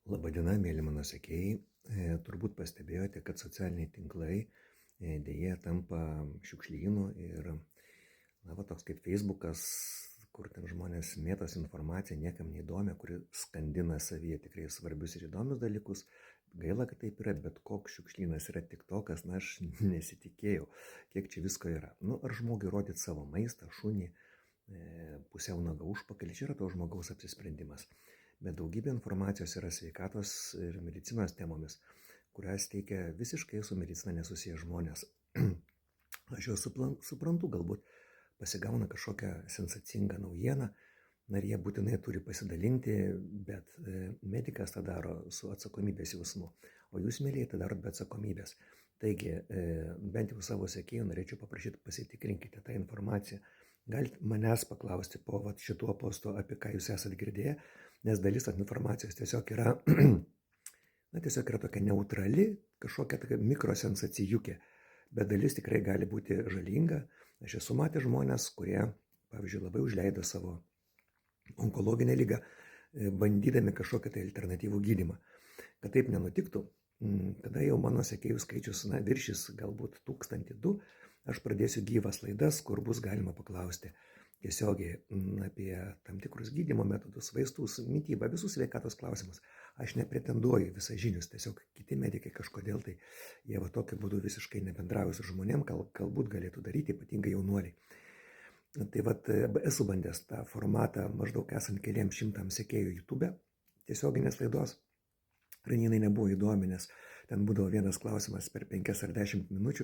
Labadiena, mėly mano sekėjai. Turbūt pastebėjote, kad socialiniai tinklai dėja tampa šiukšlynu ir toks kaip Facebookas, kur ten žmonės mėtos informaciją niekam neįdomi, kuri skandina savyje tikrai svarbius ir įdomius dalykus. Gaila, kad taip yra, bet koks šiukšlynas yra TikTokas, aš nesitikėjau, kiek čia visko yra. Ar žmogui rodyti savo maistą, šunį, pusiau nagą užpakalį, čia yra to žmogaus apsisprendimas. Bet daugybė informacijos yra sveikatos ir medicinos temomis, kurias teikia visiškai su medicina nesusiję žmonės. Aš jau suprantu, galbūt pasigauna kažkokią sensacingą naujieną, ir jie būtinai turi pasidalinti, bet medikas tą daro su atsakomybės jausmu, o jūs, mėlyje, tą darot be atsakomybės. Taigi, bent jau savo sekėjų norėčiau paprašyti, pasitikrinkite tą informaciją. Galite manęs paklausti po šituo postu, apie ką jūs esat girdėję, nes dalis informacijos tiesiog yra, tiesiog yra tokia neutrali, kažkokia tokia mikrosensacijukė, bet dalis tikrai gali būti žalinga. Aš esu matęs žmonės, kurie, pavyzdžiui, labai užleido savo onkologinę ligą, bandydami kažkokią tai alternatyvų gydymą. Kad taip nenutiktų, tada jau mano sekėjų skaičius viršys galbūt 1002, aš pradėsiu gyvas laidas, kur bus galima paklausti tiesiogiai apie tam tikrus gydymo metodus, vaistus, mitybą, visus sveikatos klausimus. Aš nepretenduoju visažinius, tiesiog kiti medikai kažkodėl tai jie tokiu būdu visiškai nebendrauja su žmonėm, galbūt galėtų daryti, ypatingai jaunuoliai. Tai esu bandęs tą formatą maždaug esant keliems šimtams sekėjų YouTube, tiesioginės laidos. Jinai nebuvo įdomi, nes ten būdavo vienas klausimas per 5 ar 10 minučių,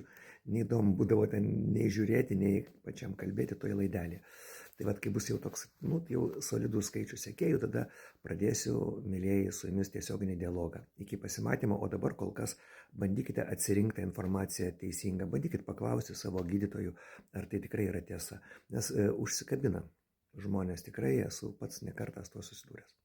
neįdomu būdavo ten nei žiūrėti, nei pačiam kalbėti toje laidelėje. Tai kai bus jau toks, jau solidus skaičius sekėjų, tada pradėsiu, mėlėjai, su jumis tiesioginį dialogą. Iki pasimatymo, o dabar kol kas bandykite atsirinkti informaciją teisingą, bandykite paklausti savo gydytojų, ar tai tikrai yra tiesa, nes užsikabina žmonės, tikrai esu pats ne kartą su tuo susidūręs.